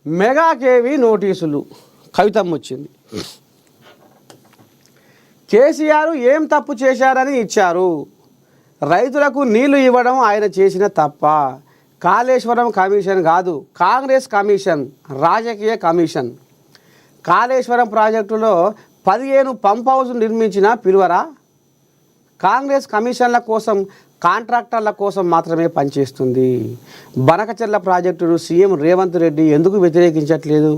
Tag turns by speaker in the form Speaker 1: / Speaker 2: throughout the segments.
Speaker 1: Mega KV నోటీసులు కవితమ్మ వచ్చింది. కేసీఆర్ ఏం తప్పు చేశారని ఇచ్చారు. రైతులకు నీళ్లు ఇవ్వడం ఆయన చేసిన తప్ప. కాళేశ్వరం కమిషన్ కాదు, కాంగ్రెస్ కమిషన్, రాజకీయ కమిషన్. కాళేశ్వరం ప్రాజెక్టులో 15 పంప్ హౌస్ నిర్మించిన పిలువరా? కాంగ్రెస్ కమిషన్ల కోసం, కాంట్రాక్టర్ల కోసం మాత్రమే పనిచేస్తుంది. బనకచెర్ల ప్రాజెక్టును సీఎం రేవంత్ రెడ్డి ఎందుకు వ్యతిరేకించట్లేదు?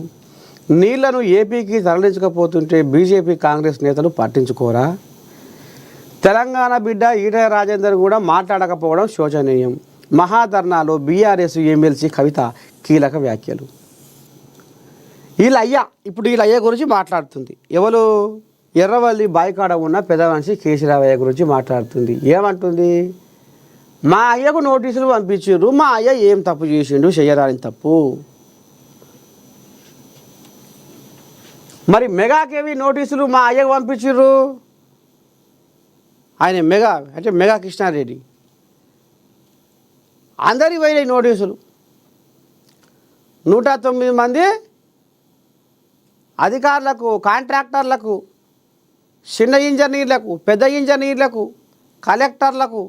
Speaker 1: నీళ్లను ఏపీకి తరలించకపోతుంటే బీజేపీ కాంగ్రెస్ నేతలు పట్టించుకోరా? తెలంగాణ బిడ్డ ఈటెల రాజేందర్ కూడా మాట్లాడకపోవడం శోచనీయం. మహాధర్నాలో బీఆర్ఎస్ ఎమ్మెల్సీ కవిత కీలక వ్యాఖ్యలు. ఇప్పుడు వీళ్ళయ్య గురించి మాట్లాడుతుంది. ఎవరు? ఎర్రవల్లి బాయికాడ ఉన్న పెద్ద మనిషి కేసీరావయ్య గురించి మాట్లాడుతుంది. ఏమంటుంది? మా అయ్యకు నోటీసులు పంపించారు, మా అయ్య ఏం తప్పు చేసిండు, చెయ్యరాని తప్పు. మరి మెగా కేవీ నోటీసులు మా అయ్యకు పంపించారు. ఆయన మెగా అంటే మెగా కృష్ణారెడ్డి. అందరికి పోయినాయి నోటీసులు. 109 మంది అధికారులకు, కాంట్రాక్టర్లకు, చిన్న ఇంజనీర్లకు, పెద్ద ఇంజనీర్లకు, కలెక్టర్లకు,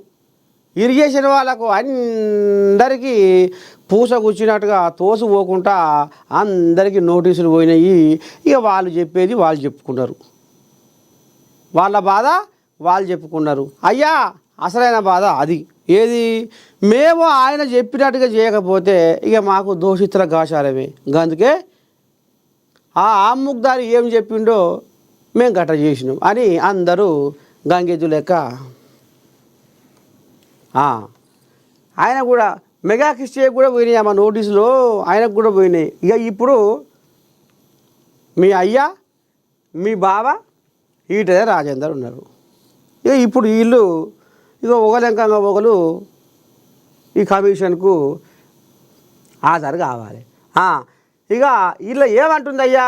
Speaker 1: ఇరిగేషన్ వాళ్ళకు అందరికీ పూస కూర్చున్నట్టుగా తోసు పోకుండా అందరికీ నోటీసులు పోయినాయి. ఇక వాళ్ళు చెప్పేది వాళ్ళు చెప్పుకున్నారు, వాళ్ళ బాధ వాళ్ళు చెప్పుకున్నారు. అయ్యా అసలైన బాధ అది. ఏది? మేము ఆయన చెప్పినట్టుగా చేయకపోతే ఇక మాకు దోషితుల గాచారమే. అందుకే ఆ ఆముగ్దారి ఏం చెప్పిండో మేము గట్ట చేసినాం అని అందరూ గంగెద్దు లెక్క. ఆయన కూడా మెగా కిస్టే కూడా పోయినాయి మా నోటీసులో, ఆయనకు కూడా పోయినాయి. ఇక ఇప్పుడు మీ అయ్య, మీ బావ ఈటెల రాజేందర్ ఉన్నారు. ఇక ఇప్పుడు వీళ్ళు ఇక ఒకలెంకంగా ఒకరు ఈ కమిషన్కు ఆధార్ కావాలి. ఇక వీళ్ళు ఏమంటుంది? అయ్యా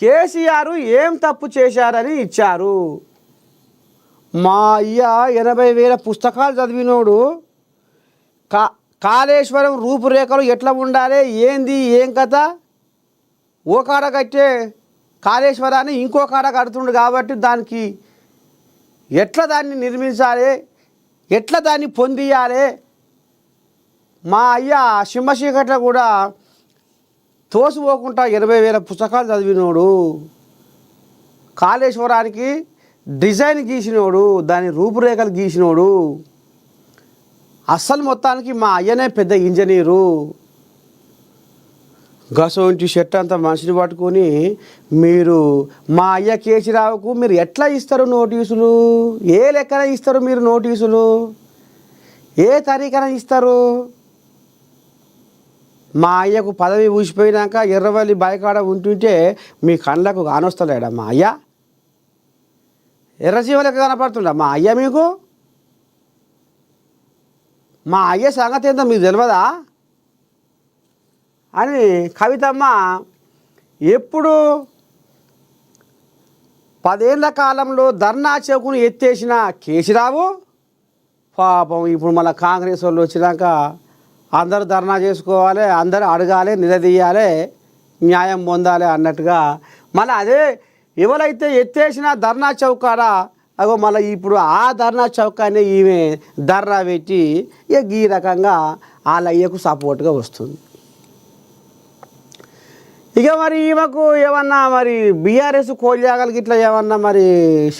Speaker 1: కేసీఆర్ ఏం తప్పు చేశారని ఇచ్చారు. మా అయ్య 80,000 పుస్తకాలు చదివినోడు కాళేశ్వరం రూపురేఖలు ఎట్లా ఉండాలి, ఏంది ఏం కథ, ఓ కాడ కట్టే కాళేశ్వరాన్ని ఇంకో కాడ కడుతుండు కాబట్టి దానికి ఎట్లా దాన్ని నిర్మించాలి, ఎట్లా దాన్ని పొందియాలి. మా అయ్య సింహశీకట్ల కూడా తోసిపోకుండా 80,000 పుస్తకాలు చదివినోడు, కాళేశ్వరానికి డిజైన్ గీసినోడు, దాని రూపురేఖలు గీసినోడు. అస్సలు మొత్తానికి మా అయ్యనే పెద్ద ఇంజనీరు. గసోంటి షర్ట్ అంతా మనిషిని పట్టుకొని మీరు మా అయ్య కేసీరావుకు మీరు ఎట్లా ఇస్తారు నోటీసులు? ఏ లెక్కన ఇస్తారు మీరు నోటీసులు? ఏ తారీఖున ఇస్తారు? మా అయ్యకు పదవి ఊసిపోయినాక ఎర్రవల్లి బాయికాడ ఉంటుంటే మీ కళ్ళకు కానొస్తలేడా మా అయ్య? ఎర్రజీవలకు కనపడుతుండా మా అయ్య మీకు? మా అయ్య సంగతి ఏందో మీకు తెలియదా అని కవితమ్మ ఎప్పుడు 10 ఏళ్ల కాలంలో ధర్నా చౌకును ఎత్తేసిన కేసీరావు పాపం ఇప్పుడు మళ్ళీ కాంగ్రెస్ వాళ్ళు వచ్చినాక అందరూ ధర్నా చేసుకోవాలి, అందరూ అడగాలి, నిలదీయాలి, న్యాయం పొందాలి అన్నట్టుగా మళ్ళీ అదే ఎవరైతే ఎత్తేసిన ధర్నా చౌకాడా అగో మళ్ళీ ఇప్పుడు ఆ ధర్నా చౌకానే ఈమె ధర్నా పెట్టి ఇక ఈ రకంగా వాళ్ళ అయ్యకు సపోర్ట్గా వస్తుంది. ఇక మరి ఈమెకు ఏమన్నా మరి బీఆర్ఎస్ కోల్యాగలకి ఇట్లా ఏమన్నా మరి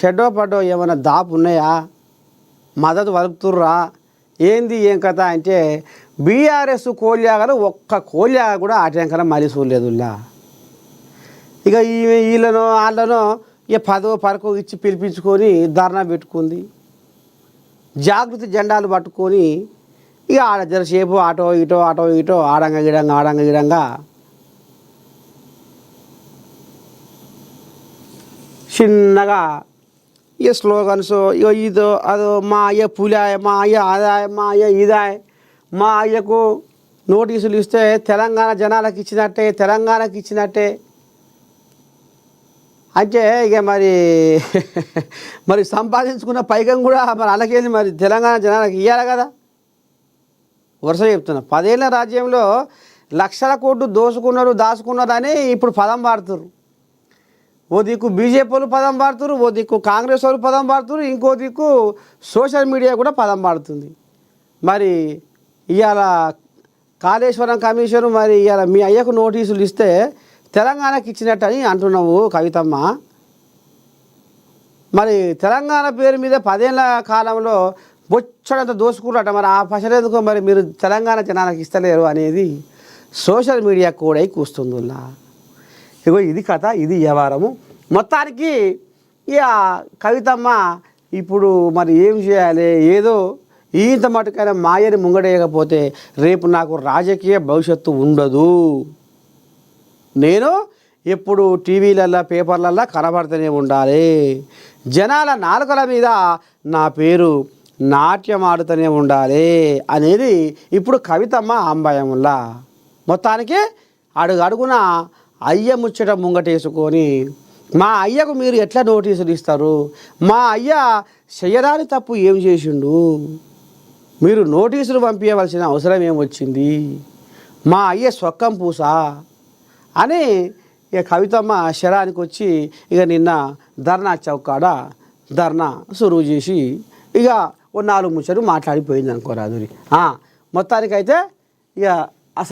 Speaker 1: షెడ్డో పడ్డో ఏమన్నా దాపు ఉన్నాయా, మద్దతు వలుపుతుర్రా, ఏంది ఏం కథ అంటే బీఆర్ఎస్ కోల్యాగలు ఒక్క కోల్యాగ కూడా ఆటంకన మళ్ళీ చూడలేదులా. ఇక వీళ్ళనో వాళ్ళనో ఇక 10 పరకు ఇచ్చి పిలిపించుకొని ధర్నా పెట్టుకుంది. జాగృతి జెండాలు పట్టుకొని ఇక ఆడ జరసేపు అటో ఇటో ఆడంగా గిడంగా చిన్నగా ఇక స్లోగన్స్ ఇక ఇదో అదో మా అయ్య పులాయ, మా అయ్య ఆదాయ, మా అయ్య ఇదాయ, మా అయ్యకు నోటీసులు ఇస్తే తెలంగాణ జనాలకు ఇచ్చినట్టే, తెలంగాణకి ఇచ్చినట్టే అంటే ఇక మరి సంపాదించుకున్న పైకం కూడా మరి అలాగేది మరి తెలంగాణ జనాలకు ఇవ్వాలి కదా. వరుస చెప్తున్నా 10 ఏళ్ల రాజ్యంలో లక్షల కోట్లు దోసుకున్నారు దాచుకున్నారు అని ఇప్పుడు పదం వాడుతున్నారు. ఓ దిక్కు బీజేపీ వాళ్ళు పదం వాడుతున్నారు, ఓ దిక్కు కాంగ్రెస్ వాళ్ళు పదం వాడుతున్నారు, ఇంకో దిక్కు సోషల్ మీడియా కూడా పదం వాడుతుంది. మరి ఇవాళ కాళేశ్వరం కమిషన్ మరి ఇవాళ మీ అయ్యకు నోటీసులు ఇస్తే తెలంగాణకి ఇచ్చినట్టు అని అంటున్నావు కవితమ్మ. మరి తెలంగాణ పేరు మీద 10 ఏళ్ళ కాలంలో బొచ్చడంత దోసుకున్నట్ట, మరి ఆ పసలేందుకో మరి మీరు తెలంగాణ జనానికి ఇస్తలేరు అనేది సోషల్ మీడియా కూడా కూస్తుందిలా. ఇగో ఇది కథ, ఇది వ్యవహారము. మొత్తానికి ఇక కవితమ్మ ఇప్పుడు మరి ఏం చేయాలి, ఏదో ఇంత మటుకైనా మాయని ముంగడేయకపోతే రేపు నాకు రాజకీయ భవిష్యత్తు ఉండదు. నేను ఎప్పుడు టీవీలల్లో పేపర్లల్లో కనబడుతూనే ఉండాలి, జనాల నాలుకల మీద నా పేరు నాట్యం ఆడుతూనే ఉండాలి అనేది ఇప్పుడు కవితమ్మ అంబయముల్లా. మొత్తానికి అడుగున అయ్య ముచ్చట ముంగటేసుకొని మా అయ్యకు మీరు ఎట్లా నోటీసులు ఇస్తారు, మా అయ్య చెయ్యరాని తప్పు ఏం చేసిండు, మీరు నోటీసులు పంపించవలసిన అవసరం ఏమొచ్చింది, మా అయ్య సొక్కం పూసా అని ఇక కవితమ్మ శరానికి వచ్చి ఇక నిన్న ధర్నా చౌకాడ ధర్నా సురువు చేసి ఇక ఓ 4 ముచ్చట్లు మాట్లాడిపోయింది అనుకోరాదురి. మొత్తానికైతే ఇక